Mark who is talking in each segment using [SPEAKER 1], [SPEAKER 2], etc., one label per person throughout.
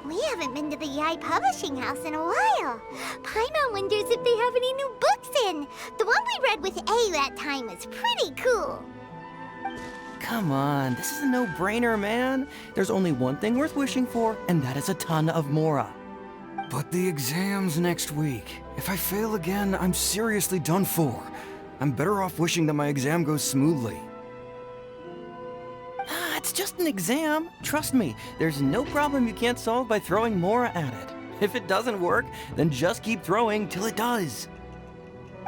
[SPEAKER 1] We haven't been to the Yae Publishing House in a while. Paimon wonders if they have any new books in. The one we read with A that time was pretty cool.
[SPEAKER 2] Come on, this is a no-brainer, man. There's only one thing worth wishing for, and that is a ton of Mora.
[SPEAKER 3] But the exam's next week. If I fail again, I'm seriously done for. I'm better off wishing that my exam goes smoothly.
[SPEAKER 2] It's just an exam. Trust me, there's no problem you can't solve by throwing Mora at it. If it doesn't work, then just keep throwing till it does.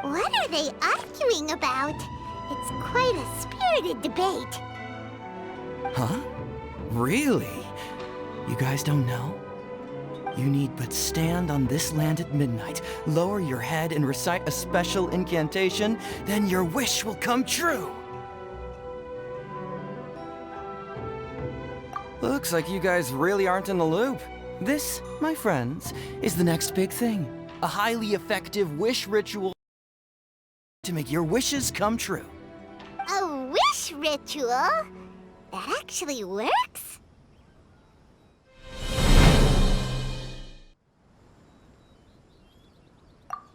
[SPEAKER 1] What are they arguing about? It's quite a spirited debate.
[SPEAKER 2] Huh? Really? You guys don't know? You need but stand on this land at midnight, lower your head and recite a special incantation, then your wish will come true. Looks like you guys really aren't in the loop. This, my friends, is the next big thing. A highly effective wish ritual to make your wishes come true.
[SPEAKER 1] A wish ritual? That actually works?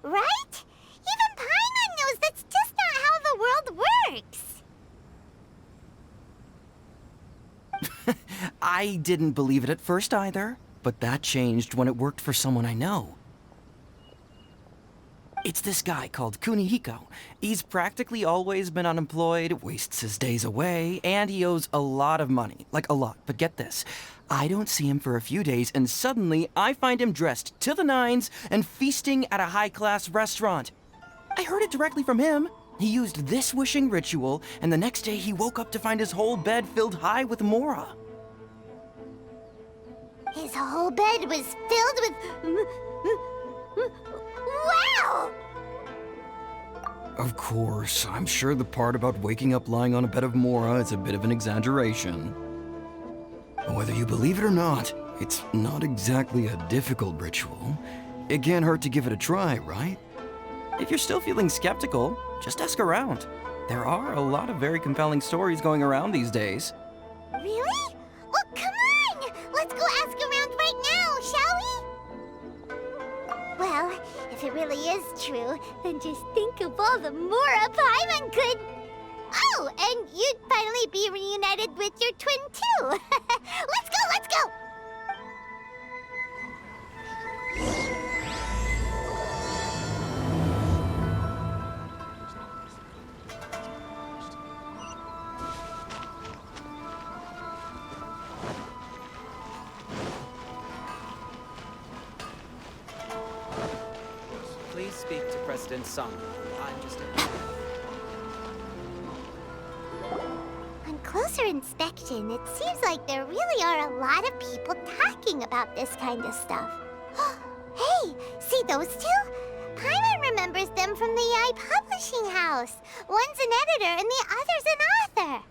[SPEAKER 1] Right? Even Paimon knows that's just not how the world works.
[SPEAKER 2] I didn't believe it at first either, but that changed when it worked for someone I know. It's this guy called Kunihiko. He's practically always been unemployed, wastes his days away, and he owes a lot of money. Like, a lot. But get this. I don't see him for a few days, and suddenly I find him dressed to the nines and feasting at a high-class restaurant. I heard it directly from him. He used this wishing ritual, and the next day he woke up to find his whole bed filled high with Mora.
[SPEAKER 1] His whole bed was filled with... Wow!
[SPEAKER 3] Of course, I'm sure the part about waking up lying on a bed of Mora is a bit of an exaggeration. Whether you believe it or not, it's not exactly a difficult ritual. It can't hurt to give it a try, right?
[SPEAKER 2] If you're still feeling skeptical, just ask around. There are a lot of very compelling stories going around these days.
[SPEAKER 1] Really? Well, come on! Let's go ask around right now, shall we? Well, if it really is true, then just think of all the Mora Paimon could... Oh, and you'd finally be reunited with your twin, too! Let's go, let's go!
[SPEAKER 4] Please speak to President Sung. I'm just
[SPEAKER 1] On closer inspection, it seems like there really are a lot of people talking about this kind of stuff. Hey, see those two? Paimon remembers them from the Yae Publishing House. One's an editor and the other's an author.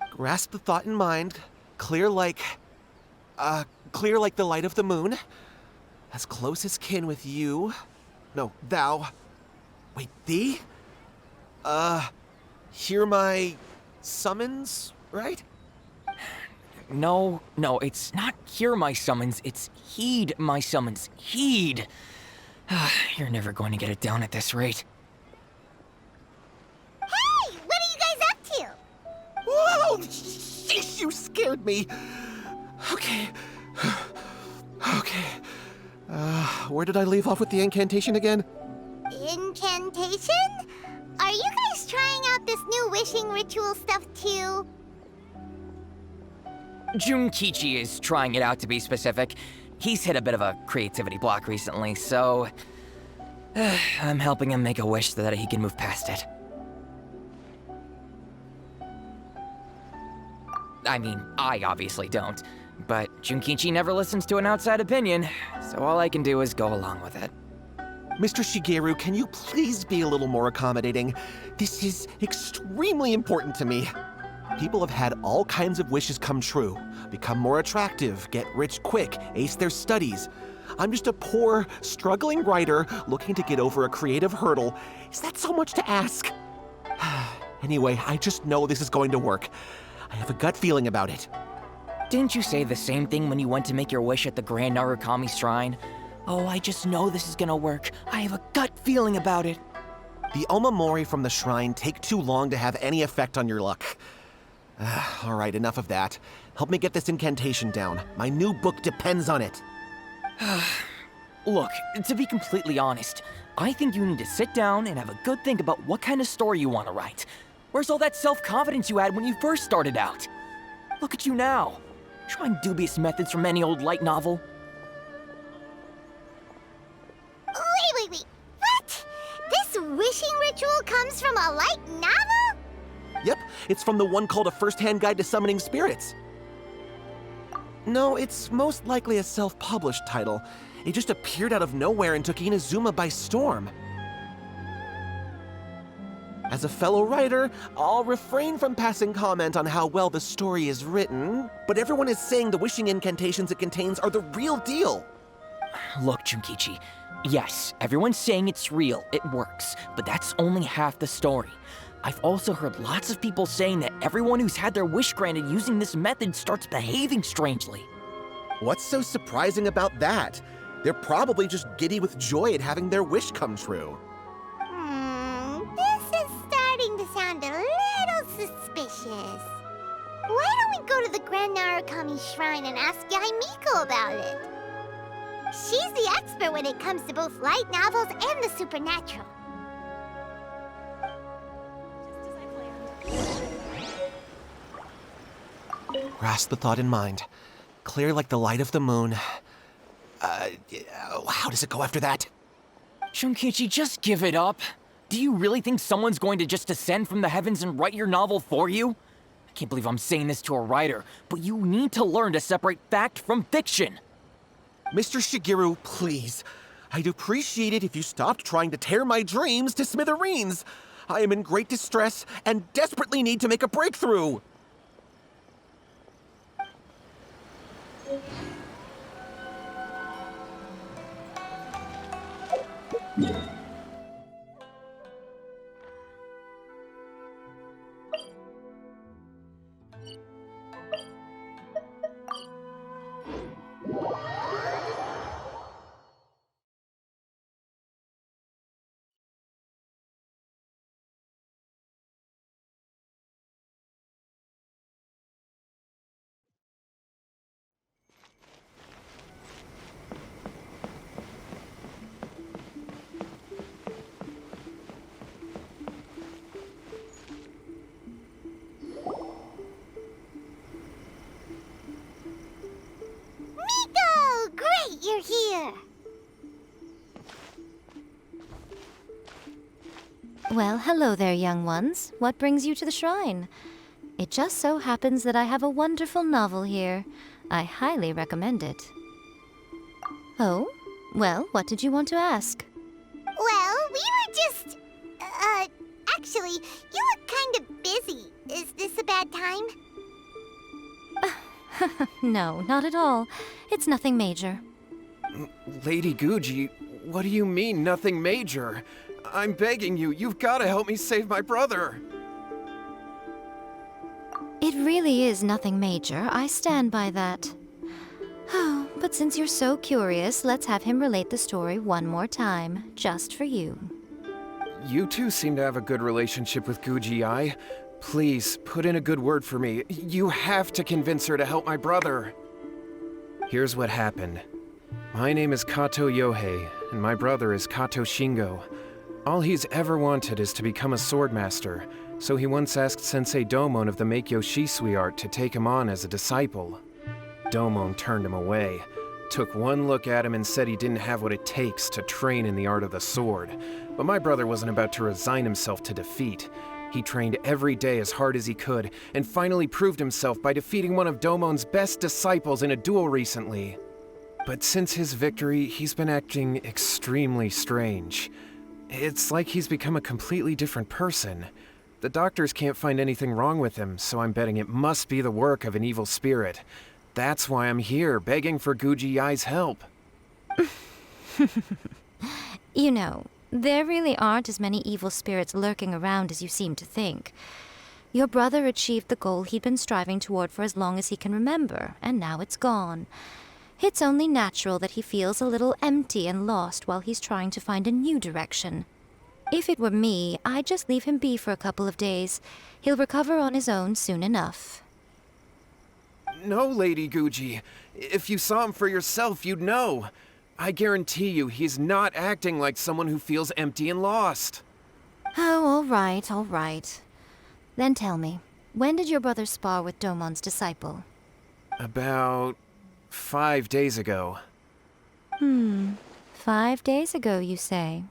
[SPEAKER 5] Grasp the thought in mind. Clear like the light of the moon. As close as kin with you. No, thou. Wait, thee? Hear my summons, right?
[SPEAKER 6] No, it's not hear my summons, it's heed my summons. Heed! You're never going to get it down at this rate.
[SPEAKER 1] Hey, what are you guys up to?
[SPEAKER 5] Whoa! Sheesh, you scared me! Okay. Okay. Where did I leave off with the incantation again?
[SPEAKER 1] Incantation? Are you guys trying out this new wishing ritual stuff too?
[SPEAKER 6] Junkichi is trying it out, to be specific. He's hit a bit of a creativity block recently, so... I'm helping him make a wish so that he can move past it. I mean, I obviously don't. But Junkichi never listens to an outside opinion, so all I can do is go along with it.
[SPEAKER 5] Mr. Shigeru, can you please be a little more accommodating? This is extremely important to me. People have had all kinds of wishes come true. Become more attractive, get rich quick, ace their studies. I'm just a poor, struggling writer looking to get over a creative hurdle. Is that so much to ask? Anyway, I just know this is going to work. I have a gut feeling about it.
[SPEAKER 6] Didn't you say the same thing when you went to make your wish at the Grand Narukami Shrine? Oh, I just know this is gonna work. I have a gut feeling about it.
[SPEAKER 5] The Omamori from the shrine take too long to have any effect on your luck. Alright, enough of that. Help me get this incantation down. My new book depends on it.
[SPEAKER 6] Look, to be completely honest, I think you need to sit down and have a good think about what kind of story you want to write. Where's all that self-confidence you had when you first started out? Look at you now, trying dubious methods from any old light novel.
[SPEAKER 1] Wait. What? This wishing ritual comes from a light novel?
[SPEAKER 5] Yep, it's from the one called A First-Hand Guide to Summoning Spirits. No, it's most likely a self-published title. It just appeared out of nowhere and took Inazuma by storm. As a fellow writer, I'll refrain from passing comment on how well the story is written, but everyone is saying the wishing incantations it contains are the real deal.
[SPEAKER 6] Look, Junkichi, yes, everyone's saying it's real, it works, but that's only half the story. I've also heard lots of people saying that everyone who's had their wish granted using this method starts behaving strangely.
[SPEAKER 5] What's so surprising about that? They're probably just giddy with joy at having their wish come true.
[SPEAKER 1] This is starting to sound a little suspicious. Why don't we go to the Grand Narukami Shrine and ask Yae Miko about it? She's the expert when it comes to both light novels and the supernatural.
[SPEAKER 5] Grasp the thought in mind. Clear like the light of the moon. How does it go after that?
[SPEAKER 6] Junkichi, just give it up. Do you really think someone's going to just descend from the heavens and write your novel for you? I can't believe I'm saying this to a writer, but you need to learn to separate fact from fiction.
[SPEAKER 5] Mr. Shigeru, please. I'd appreciate it if you stopped trying to tear my dreams to smithereens. I am in great distress and desperately need to make a breakthrough.
[SPEAKER 1] Miko! Great, you're here!
[SPEAKER 7] Well, hello there, young ones. What brings you to the shrine? It just so happens that I have a wonderful novel here. I highly recommend it. Oh? Well, what did you want to ask?
[SPEAKER 1] Well, we were just... actually, you look kind of busy. Is this a bad time?
[SPEAKER 7] No, not at all. It's nothing major.
[SPEAKER 3] Lady Guji, what do you mean, nothing major? I'm begging you, you've got to help me save my brother.
[SPEAKER 7] It really is nothing major. I stand by that. Oh, but since you're so curious, let's have him relate the story one more time, just for you.
[SPEAKER 3] You two seem to have a good relationship with Guji-ai. Please, put in a good word for me. You have to convince her to help my brother. Here's what happened. My name is Kato Yohei, and my brother is Kato Shingo. All he's ever wanted is to become a swordmaster, so he once asked Sensei Domon of the Meikyo Shisui art to take him on as a disciple. Domon turned him away, took one look at him and said he didn't have what it takes to train in the art of the sword. But my brother wasn't about to resign himself to defeat. He trained every day as hard as he could, and finally proved himself by defeating one of Domon's best disciples in a duel recently. But since his victory, he's been acting extremely strange. It's like he's become a completely different person. The doctors can't find anything wrong with him, so I'm betting it must be the work of an evil spirit. That's why I'm here, begging for Guji-ai's help.
[SPEAKER 7] You know, there really aren't as many evil spirits lurking around as you seem to think. Your brother achieved the goal he'd been striving toward for as long as he can remember, and now it's gone. It's only natural that he feels a little empty and lost while he's trying to find a new direction. If it were me, I'd just leave him be for a couple of days. He'll recover on his own soon enough.
[SPEAKER 3] No, Lady Guji. If you saw him for yourself, you'd know. I guarantee you he's not acting like someone who feels empty and lost.
[SPEAKER 7] Oh, all right, all right. Then tell me, when did your brother spar with Domon's disciple?
[SPEAKER 3] About 5 days ago.
[SPEAKER 7] 5 days ago, you say?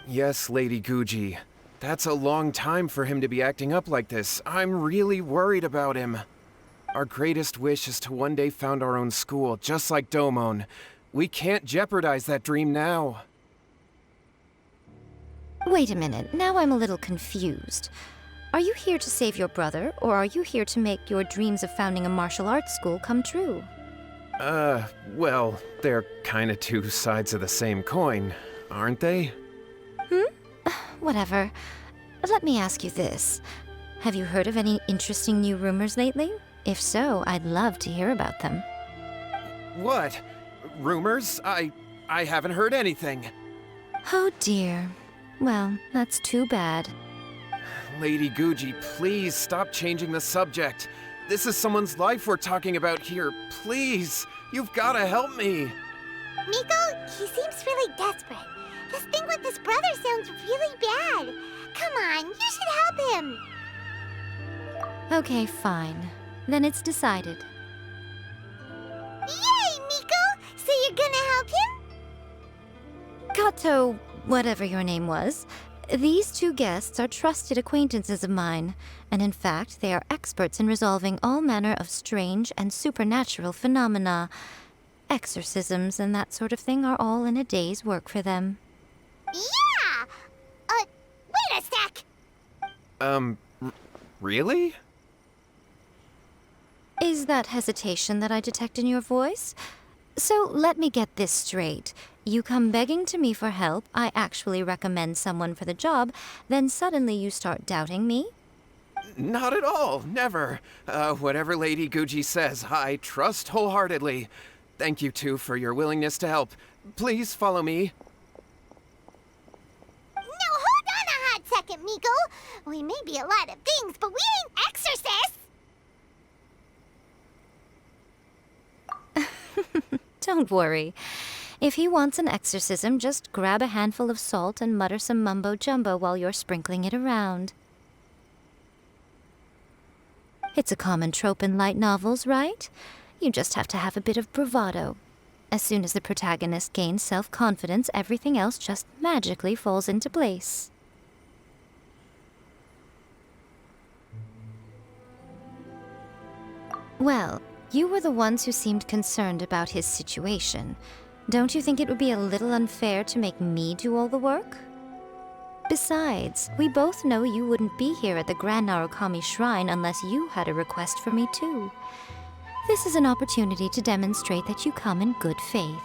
[SPEAKER 3] Yes, Lady Guji. That's a long time for him to be acting up like this. I'm really worried about him. Our greatest wish is to one day found our own school, just like Domon. We can't jeopardize that dream now.
[SPEAKER 7] Wait a minute, now I'm a little confused. Are you here to save your brother, or are you here to make your dreams of founding a martial arts school come true?
[SPEAKER 3] Well, they're kinda two sides of the same coin, aren't they?
[SPEAKER 7] Whatever. Let me ask you this. Have you heard of any interesting new rumors lately? If so, I'd love to hear about them.
[SPEAKER 3] What? Rumors? I haven't heard anything.
[SPEAKER 7] Oh dear. Well, that's too bad.
[SPEAKER 3] Lady Guji, please stop changing the subject. This is someone's life we're talking about here. Please, you've gotta help me.
[SPEAKER 1] Miko, he seems really desperate. This thing with his brother sounds really bad. Come on, you should help him.
[SPEAKER 7] Okay, fine. Then it's decided.
[SPEAKER 1] Yay, Miko! So you're gonna help him?
[SPEAKER 7] Kato, whatever your name was, these two guests are trusted acquaintances of mine, and in fact, they are experts in resolving all manner of strange and supernatural phenomena. Exorcisms and that sort of thing are all in a day's work for them.
[SPEAKER 1] Yeah! Wait a sec!
[SPEAKER 3] Really?
[SPEAKER 7] Is that hesitation that I detect in your voice? So let me get this straight. You come begging to me for help, I actually recommend someone for the job, then suddenly you start doubting me?
[SPEAKER 3] Not at all, never. Whatever Lady Guji says, I trust wholeheartedly. Thank you two for your willingness to help. Please follow me.
[SPEAKER 1] No, hold on a hot second, Miko. We may be a lot of things, but we ain't exorcists!
[SPEAKER 7] Don't worry. If he wants an exorcism, just grab a handful of salt and mutter some mumbo-jumbo while you're sprinkling it around. It's a common trope in light novels, right? You just have to have a bit of bravado. As soon as the protagonist gains self-confidence, everything else just magically falls into place. Well, you were the ones who seemed concerned about his situation. Don't you think it would be a little unfair to make me do all the work? Besides, we both know you wouldn't be here at the Grand Narukami Shrine unless you had a request for me too. This is an opportunity to demonstrate that you come in good faith.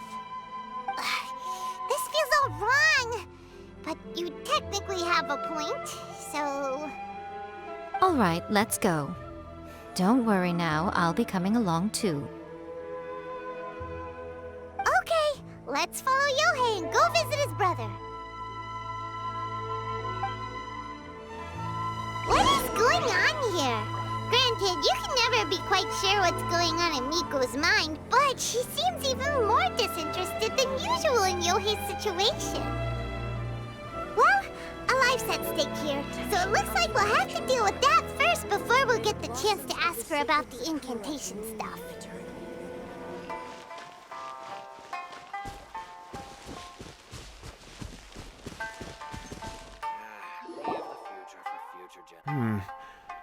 [SPEAKER 1] This feels all wrong. But you technically have a point, so...
[SPEAKER 7] All right, let's go. Don't worry now, I'll be coming along too.
[SPEAKER 1] Okay, let's follow Yohei and go visit his brother. What is going on here? Granted, you can never be quite sure what's going on in Miko's mind, but she seems even more disinterested than usual in Yohei's situation. Well, a life's at stake here, so it looks like we'll have to deal with that first before we'll get the chance to ask her about the incantation stuff.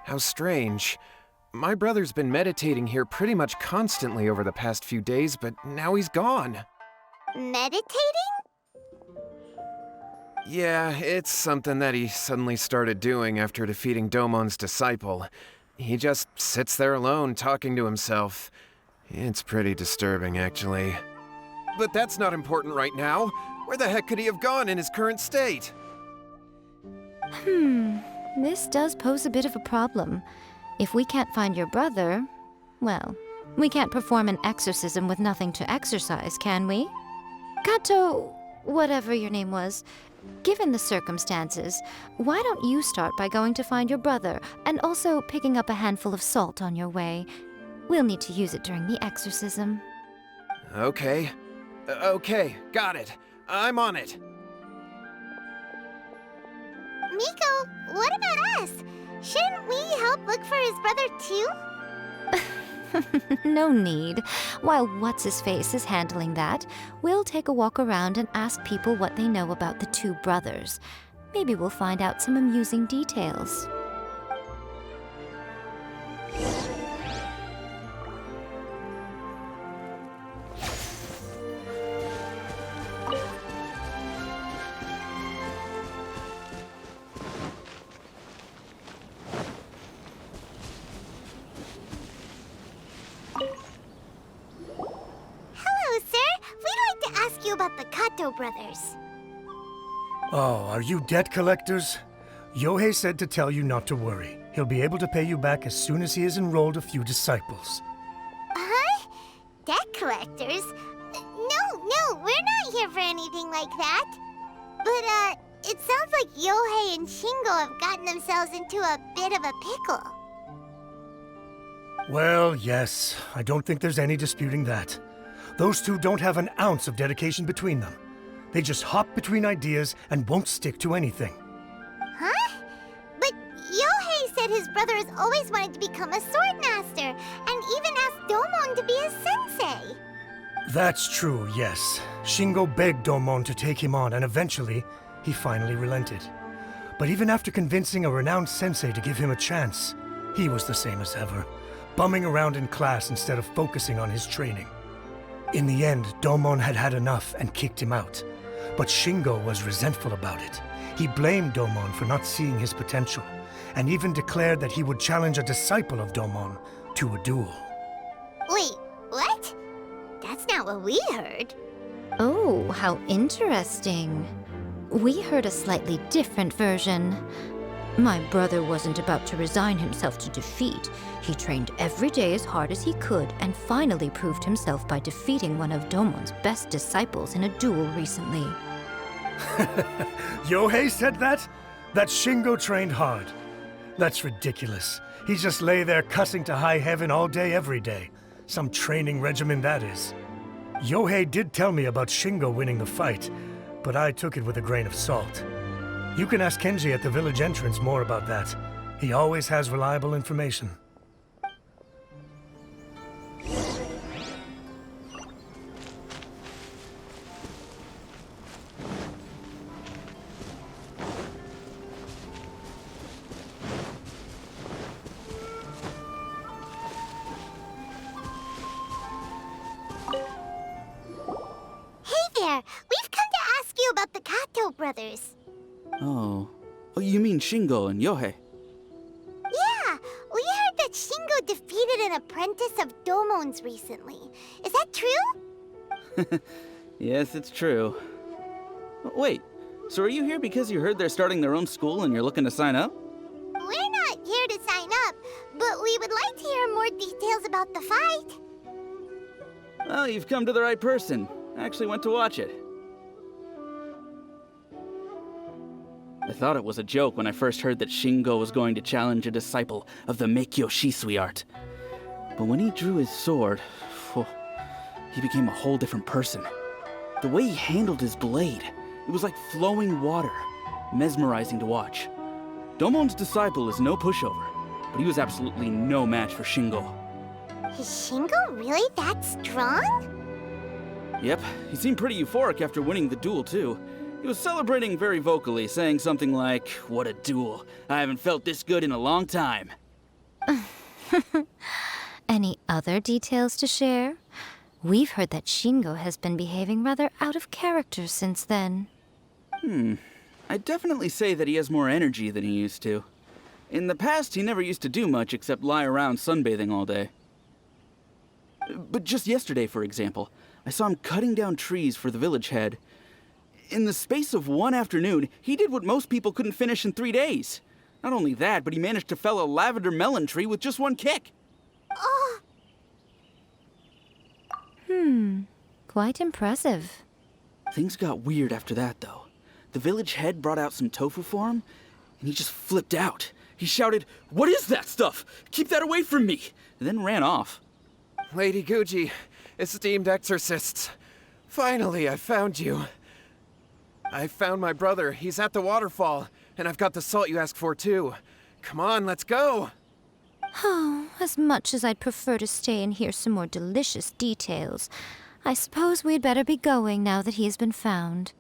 [SPEAKER 3] How strange. My brother's been meditating here pretty much constantly over the past few days, but now he's gone.
[SPEAKER 1] Meditating?
[SPEAKER 3] Yeah, it's something that he suddenly started doing after defeating Domon's disciple. He just sits there alone, talking to himself. It's pretty disturbing, actually. But that's not important right now. Where the heck could he have gone in his current state?
[SPEAKER 7] This does pose a bit of a problem. If we can't find your brother, well, we can't perform an exorcism with nothing to exorcise, can we? Kato, whatever your name was, given the circumstances, why don't you start by going to find your brother and also picking up a handful of salt on your way? We'll need to use it during the exorcism.
[SPEAKER 5] Okay. Okay, got it. I'm on it.
[SPEAKER 1] Miko, what about us? Shouldn't we help look for his brother too?
[SPEAKER 7] No need. While What's-His-Face is handling that, we'll take a walk around and ask people what they know about the two brothers. Maybe we'll find out some amusing details.
[SPEAKER 1] Hello, sir. We'd like to ask you about the Kato brothers.
[SPEAKER 8] Oh, are you debt collectors? Yohei said to tell you not to worry. He'll be able to pay you back as soon as he has enrolled a few disciples.
[SPEAKER 1] Huh? Debt collectors? No, we're not here for anything like that. But, it sounds like Yohei and Shingo have gotten themselves into a bit of a pickle.
[SPEAKER 8] Well, yes, I don't think there's any disputing that. Those two don't have an ounce of dedication between them. They just hop between ideas and won't stick to anything.
[SPEAKER 1] Huh? But Yohei said his brother has always wanted to become a sword master, and even asked Domon to be his sensei.
[SPEAKER 8] That's true, yes. Shingo begged Domon to take him on, and eventually, he finally relented. But even after convincing a renowned sensei to give him a chance, he was the same as ever, bumming around in class instead of focusing on his training. In the end, Domon had had enough and kicked him out. But Shingo was resentful about it. He blamed Domon for not seeing his potential, and even declared that he would challenge a disciple of Domon to a duel.
[SPEAKER 1] Wait, what? That's not what we heard.
[SPEAKER 7] Oh, how interesting. We heard a slightly different version. My brother wasn't about to resign himself to defeat. He trained every day as hard as he could and finally proved himself by defeating one of Domon's best disciples in a duel recently.
[SPEAKER 8] Yohei said that? That Shingo trained hard. That's ridiculous. He just lay there cussing to high heaven all day, every day. Some training regimen, that is. Yohei did tell me about Shingo winning the fight, but I took it with a grain of salt. You can ask Kenji at the village entrance more about that. He always has reliable information.
[SPEAKER 1] Hey there, we've come to ask you about the Kato brothers.
[SPEAKER 9] Oh, you mean Shingo and Yohei?
[SPEAKER 1] Yeah, we heard that Shingo defeated an apprentice of Domon's recently. Is that true?
[SPEAKER 9] Yes, it's true. Wait, so are you here because you heard they're starting their own school and you're looking to sign up?
[SPEAKER 1] We're not here to sign up, but we would like to hear more details about the fight.
[SPEAKER 9] Well, you've come to the right person. I actually went to watch it. I thought it was a joke when I first heard that Shingo was going to challenge a disciple of the Meikyo Shisui art. But when he drew his sword, he became a whole different person. The way he handled his blade, it was like flowing water, mesmerizing to watch. Domon's disciple is no pushover, but he was absolutely no match for Shingo.
[SPEAKER 1] Is Shingo really that strong?
[SPEAKER 9] Yep, he seemed pretty euphoric after winning the duel too. He was celebrating very vocally, saying something like, "What a duel. I haven't felt this good in a long time."
[SPEAKER 7] Any other details to share? We've heard that Shingo has been behaving rather out of character since then.
[SPEAKER 9] I'd definitely say that he has more energy than he used to. In the past, he never used to do much except lie around sunbathing all day. But just yesterday, for example, I saw him cutting down trees for the village head. In the space of one afternoon, he did what most people couldn't finish in 3 days. Not only that, but he managed to fell a lavender melon tree with just one kick.
[SPEAKER 1] Oh,
[SPEAKER 7] Quite impressive.
[SPEAKER 9] Things got weird after that, though. The village head brought out some tofu for him, and he just flipped out. He shouted, "What is that stuff? Keep that away from me!" and then ran off.
[SPEAKER 5] Lady Guji, esteemed exorcists. Finally, I found you. I found my brother. He's at the waterfall, and I've got the salt you asked for, too. Come on, let's go!
[SPEAKER 7] Oh, as much as I'd prefer to stay and hear some more delicious details, I suppose we'd better be going now that he's been found.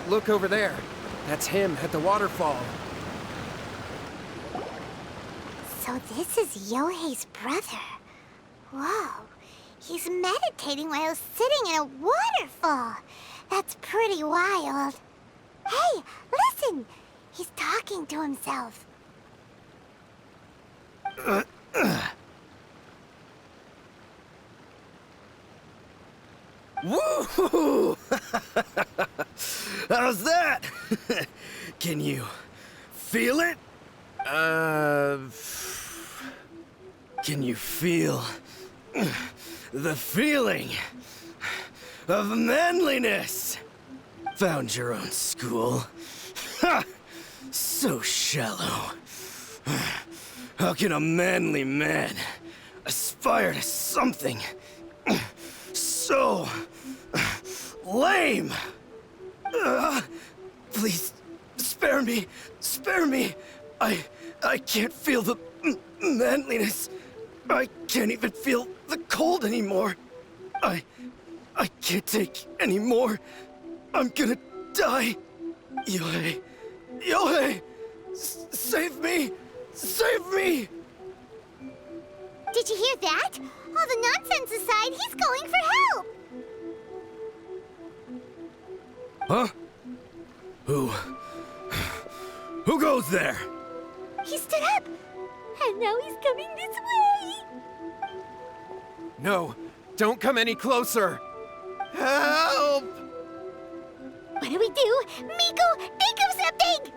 [SPEAKER 5] Look over there. That's him at the waterfall.
[SPEAKER 1] so this is Yohei's brother. Whoa, he's meditating while sitting in a waterfall. That's pretty wild. Hey, listen! He's talking to himself.
[SPEAKER 3] Woo! How's that? Can you feel it? Can you feel the feeling of manliness? Found your own school. Ha! So shallow. How can a manly man aspire to something so lame? Please, spare me. Spare me. I can't feel the manliness. I can't even feel the cold anymore. I can't take any more. I'm gonna die. Yohei. Yohei! Save me! Save me!
[SPEAKER 1] Did you hear that? All the nonsense aside, he's going for help!
[SPEAKER 3] Huh? Who goes there?
[SPEAKER 1] He stood up! And now he's coming this way!
[SPEAKER 5] No, don't come any closer! Help!
[SPEAKER 1] What do we do? Miko, think of something!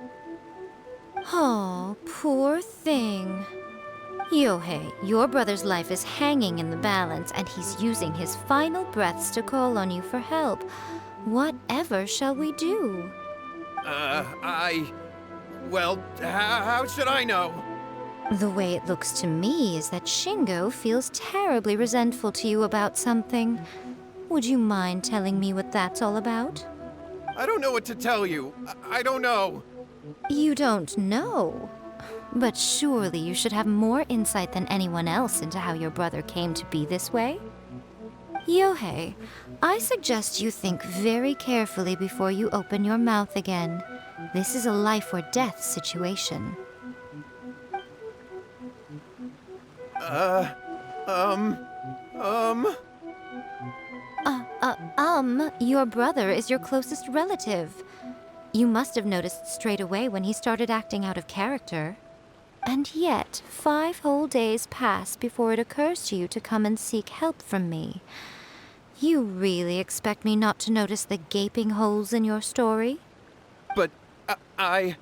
[SPEAKER 7] Oh, poor thing. Yohei, your brother's life is hanging in the balance, and he's using his final breaths to call on you for help. Whatever shall we do?
[SPEAKER 5] Well, how should I know?
[SPEAKER 7] The way it looks to me is that Shingo feels terribly resentful to you about something. Would you mind telling me what that's all about?
[SPEAKER 5] I don't know what to tell you. I don't know.
[SPEAKER 7] You don't know? But surely you should have more insight than anyone else into how your brother came to be this way? Yohei, I suggest you think very carefully before you open your mouth again. This is a life or death situation. Your brother is your closest relative. You must have noticed straight away when he started acting out of character. And yet, 5 whole days pass before it occurs to you to come and seek help from me. You really expect me not to notice the gaping holes in your story?
[SPEAKER 5] But I...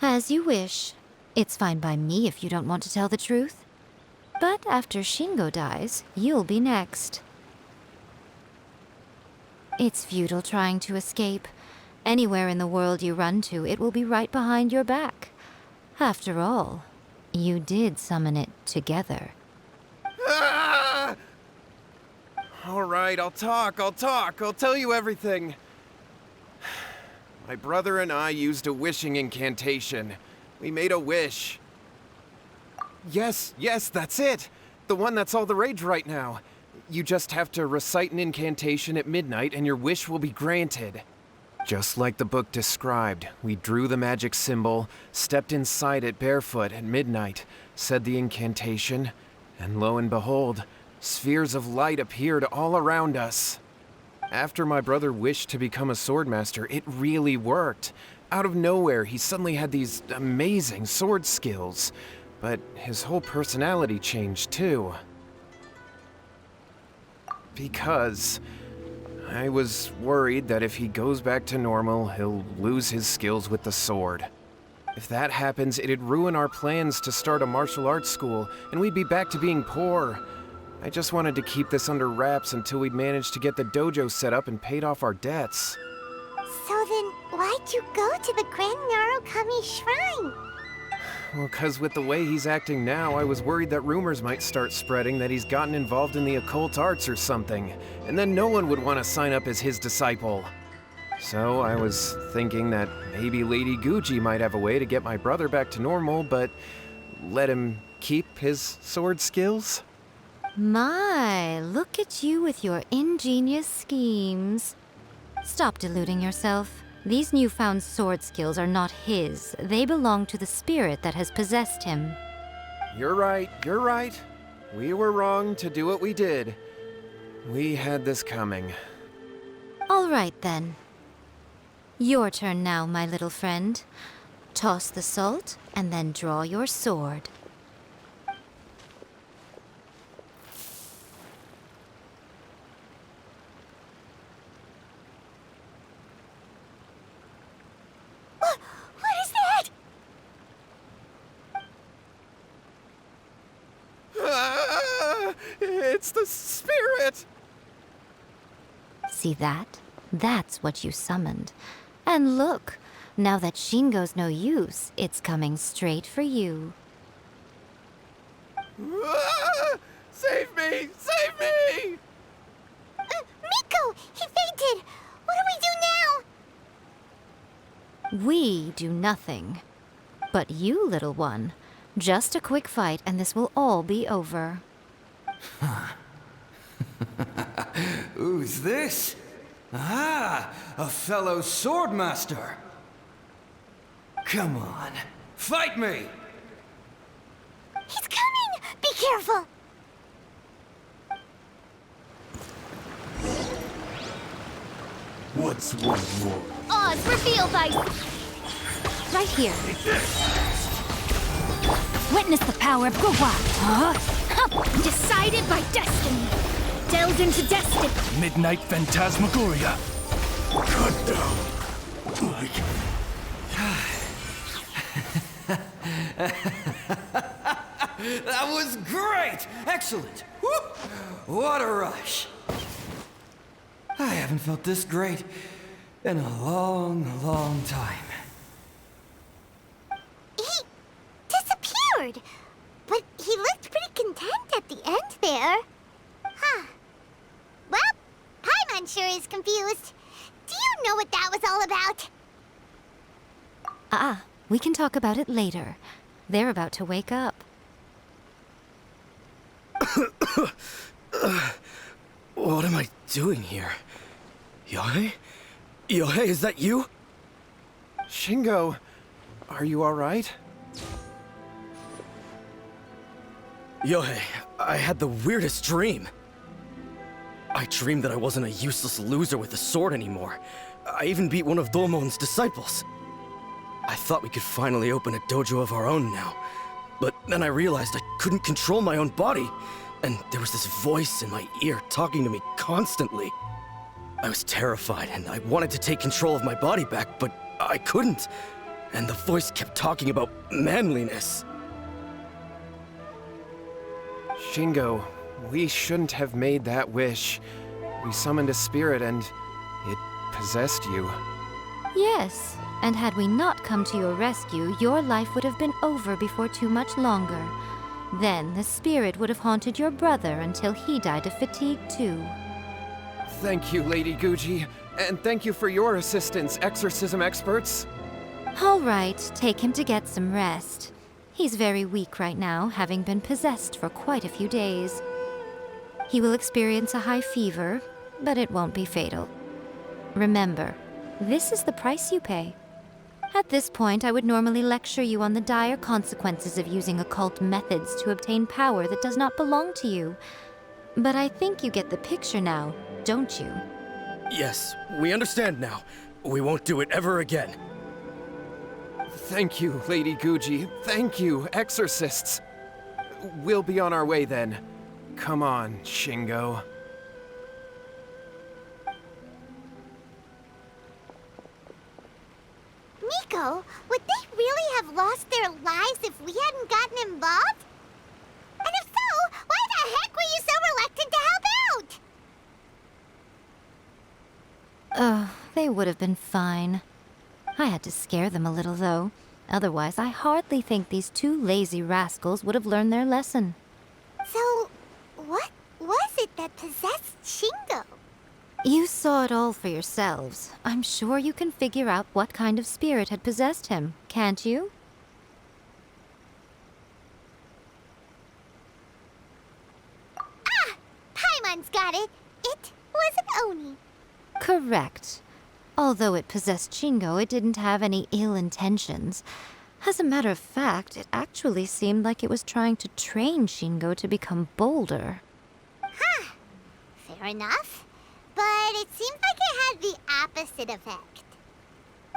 [SPEAKER 7] As you wish. It's fine by me if you don't want to tell the truth. But after Shingo dies, you'll be next. It's futile trying to escape. Anywhere in the world you run to, it will be right behind your back. After all, you did summon it together.
[SPEAKER 5] Ah! All right, I'll talk. I'll tell you everything. My brother and I used a wishing incantation. We made a wish. Yes, that's it. The one that's all the rage right now.
[SPEAKER 10] you just have to recite an incantation at midnight and your wish will be granted. Just like the book described, we drew the magic symbol, stepped inside it barefoot at midnight, said the incantation, and lo and behold, spheres of light appeared all around us. After my brother wished to become a swordmaster, it really worked. Out of nowhere, he suddenly had these amazing sword skills, but his whole personality changed too. Because I was worried that if he goes back to normal, he'll lose his skills with the sword. If that happens, it'd ruin our plans to start a martial arts school, and we'd be back to being poor. I just wanted to keep this under wraps until we'd managed to get the dojo set up and paid off our debts.
[SPEAKER 1] So then, why'd you go to the Grand Narukami Shrine?
[SPEAKER 10] Well, 'cause with the way he's acting now, I was worried that rumors might start spreading that he's gotten involved in the occult arts or something, and then no one would want to sign up as his disciple. So I was thinking that maybe Lady Guji might have a way to get my brother back to normal, but let him keep his sword skills?
[SPEAKER 7] My, look at you with your ingenious schemes. Stop deluding yourself. These newfound sword skills are not his. They belong to the spirit that has possessed him.
[SPEAKER 10] You're right, you're right. We were wrong to do what we did. We had this coming.
[SPEAKER 7] All right, then. Your turn now, my little friend. Toss the salt, and then draw your sword.
[SPEAKER 1] What is that?
[SPEAKER 10] It's the spirit!
[SPEAKER 7] See that? That's what you summoned. And look, now that Shingo's no use, it's coming straight for you.
[SPEAKER 10] Save me! Save me!
[SPEAKER 1] Miko! He fainted! What do we do now?
[SPEAKER 7] We do nothing. But you, little one, just a quick fight and this will all be over.
[SPEAKER 3] Who's this? Ah, a fellow swordmaster. Come on, fight me!
[SPEAKER 1] He's coming! Be careful!
[SPEAKER 8] What's one more?
[SPEAKER 1] Oz, reveal thy...
[SPEAKER 7] Right here.
[SPEAKER 1] Witness the power of Guhua! Huh? Decided by destiny! Delved into destiny!
[SPEAKER 8] Midnight Phantasmagoria. Cut down. Like...
[SPEAKER 3] That was great! Excellent! Whoop! What a rush! I haven't felt this great in a long, long time.
[SPEAKER 1] He disappeared! But he looked pretty content at the end there. Huh. Well, Paimon sure is confused. Do you know what that was all about?
[SPEAKER 7] We can talk about it later. They're about to wake up.
[SPEAKER 8] What am I doing here? Yae? Yae, is that you?
[SPEAKER 10] Shingo, are you alright?
[SPEAKER 8] Yae, I had the weirdest dream. I dreamed that I wasn't a useless loser with a sword anymore. I even beat one of Domon's disciples. I thought we could finally open a dojo of our own now. But then I realized I couldn't control my own body. And there was this voice in my ear talking to me constantly. I was terrified and I wanted to take control of my body back, but I couldn't. And the voice kept talking about manliness.
[SPEAKER 10] Shingo, we shouldn't have made that wish. We summoned a spirit and it possessed you.
[SPEAKER 7] Yes, and had we not come to your rescue, your life would have been over before too much longer. Then the spirit would have haunted your brother until he died of fatigue too.
[SPEAKER 10] Thank you, Lady Guji, and thank you for your assistance, exorcism experts.
[SPEAKER 7] All right, take him to get some rest. He's very weak right now, having been possessed for quite a few days. He will experience a high fever, but it won't be fatal. Remember, this is the price you pay. At this point, I would normally lecture you on the dire consequences of using occult methods to obtain power that does not belong to you. But I think you get the picture now, don't you?
[SPEAKER 8] Yes, we understand now. We won't do it ever again.
[SPEAKER 10] Thank you, Lady Guji. Thank you, exorcists. We'll be on our way then. Come on, Shingo.
[SPEAKER 1] Miko, would they really have lost their lives if we hadn't gotten involved? And if so, why the heck were you so reluctant to help out?
[SPEAKER 7] They would have been fine. I had to scare them a little, though. Otherwise, I hardly think these two lazy rascals would have learned their lesson.
[SPEAKER 1] So, what was it that possessed Shingo?
[SPEAKER 7] You saw it all for yourselves. I'm sure you can figure out what kind of spirit had possessed him, can't you?
[SPEAKER 1] Ah! Paimon's got it. It was an Oni.
[SPEAKER 7] Correct. Although it possessed Shingo, it didn't have any ill intentions. As a matter of fact, it actually seemed like it was trying to train Shingo to become bolder.
[SPEAKER 1] Huh. Fair enough. But it seems like it had the opposite effect.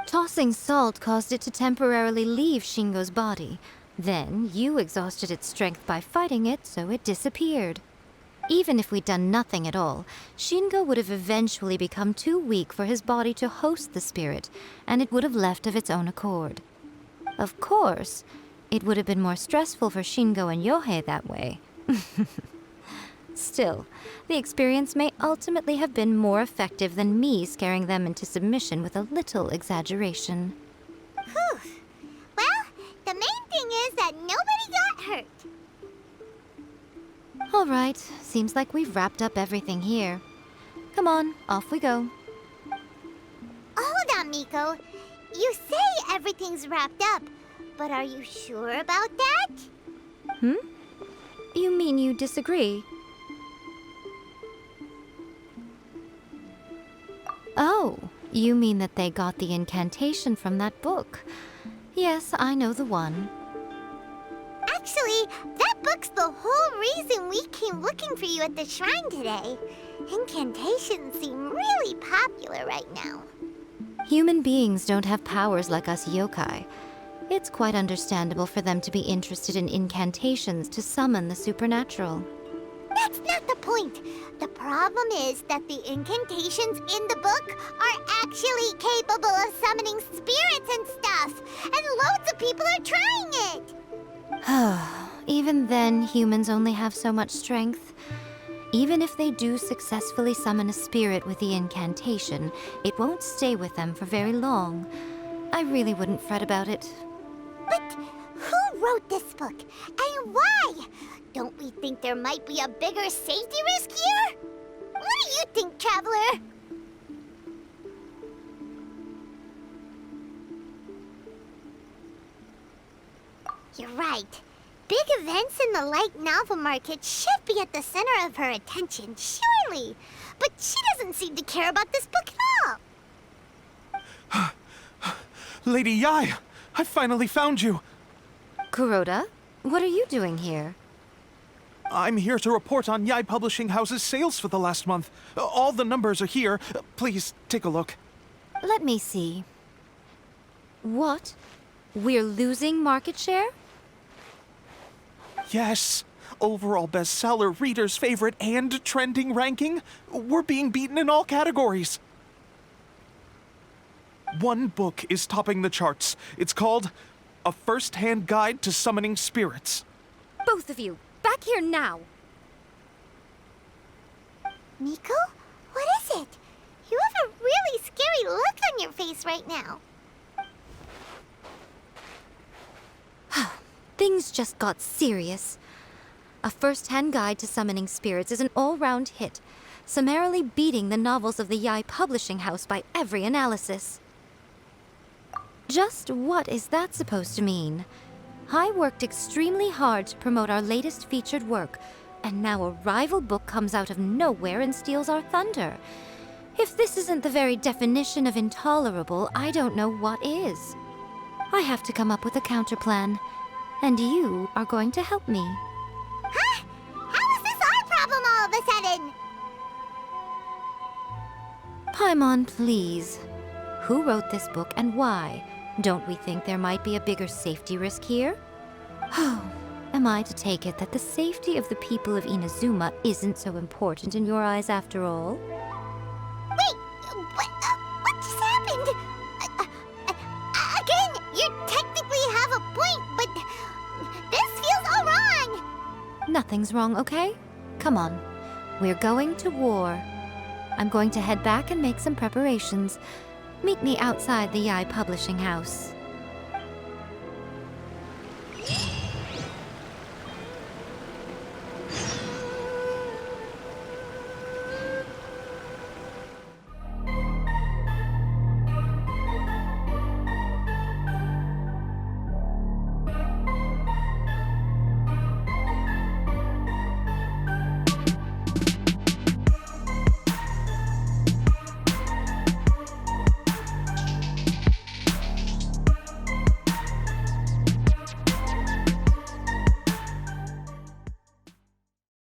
[SPEAKER 7] Tossing salt caused it to temporarily leave Shingo's body. Then, you exhausted its strength by fighting it, so it disappeared. Even if we'd done nothing at all, Shingo would have eventually become too weak for his body to host the spirit, and it would have left of its own accord. Of course, it would have been more stressful for Shingo and Yohei that way. Still, the experience may ultimately have been more effective than me scaring them into submission with a little exaggeration.
[SPEAKER 1] Whew. Well, the main thing is that nobody got hurt.
[SPEAKER 7] All right, seems like we've wrapped up everything here. Come on, off we go.
[SPEAKER 1] Hold on, Miko. You say everything's wrapped up, but are you sure about that?
[SPEAKER 7] You mean you disagree? Oh, you mean that they got the incantation from that book. Yes, I know the one.
[SPEAKER 1] Actually, that book's the whole reason we came looking for you at the shrine today. Incantations seem really popular right now.
[SPEAKER 7] Human beings don't have powers like us yokai. It's quite understandable for them to be interested in incantations to summon the supernatural.
[SPEAKER 1] That's not the point. The problem is that the incantations in the book are actually capable of summoning spirits and stuff, and loads of people are trying it.
[SPEAKER 7] Even then, humans only have so much strength. Even if they do successfully summon a spirit with the incantation, it won't stay with them for very long. I really wouldn't fret about it.
[SPEAKER 1] But who wrote this book, and why? Don't we think there might be a bigger safety risk here? What do you think, Traveler? You're right. Big events in the light novel market should be at the center of her attention, surely. But she doesn't seem to care about this book at all.
[SPEAKER 5] Lady Yae, I finally found you.
[SPEAKER 7] Kuroda, what are you doing here?
[SPEAKER 5] I'm here to report on Yae Publishing House's sales for the last month. All the numbers are here. Please take a look.
[SPEAKER 7] Let me see. What? We're losing market share?
[SPEAKER 5] Yes. Overall bestseller, reader's favorite, and trending ranking. We're being beaten in all categories. One book is topping the charts. It's called A First-Hand Guide to Summoning Spirits.
[SPEAKER 7] Both of you, back here now!
[SPEAKER 1] Miko? What is it? You have a really scary look on your face right now.
[SPEAKER 7] Things just got serious. A First-Hand Guide to Summoning Spirits is an all-round hit, summarily beating the novels of the Yae Publishing House by every analysis. Just what is that supposed to mean? I worked extremely hard to promote our latest featured work, And now a rival book comes out of nowhere and steals our thunder. If this isn't the very definition of intolerable, I don't know what is. I have to come up with a counterplan, and you are going to help me.
[SPEAKER 1] Huh? How is this our problem all of a sudden?
[SPEAKER 7] Paimon, please. Who wrote this book and why? Don't we think there might be a bigger safety risk here? Oh, am I to take it that the safety of the people of Inazuma isn't so important in your eyes after all?
[SPEAKER 1] Wait, what just happened? Again, you technically have a point, but this feels all wrong.
[SPEAKER 7] Nothing's wrong, okay? Come on. We're going to war. I'm going to head back and make some preparations. Meet me outside the Yae Publishing House.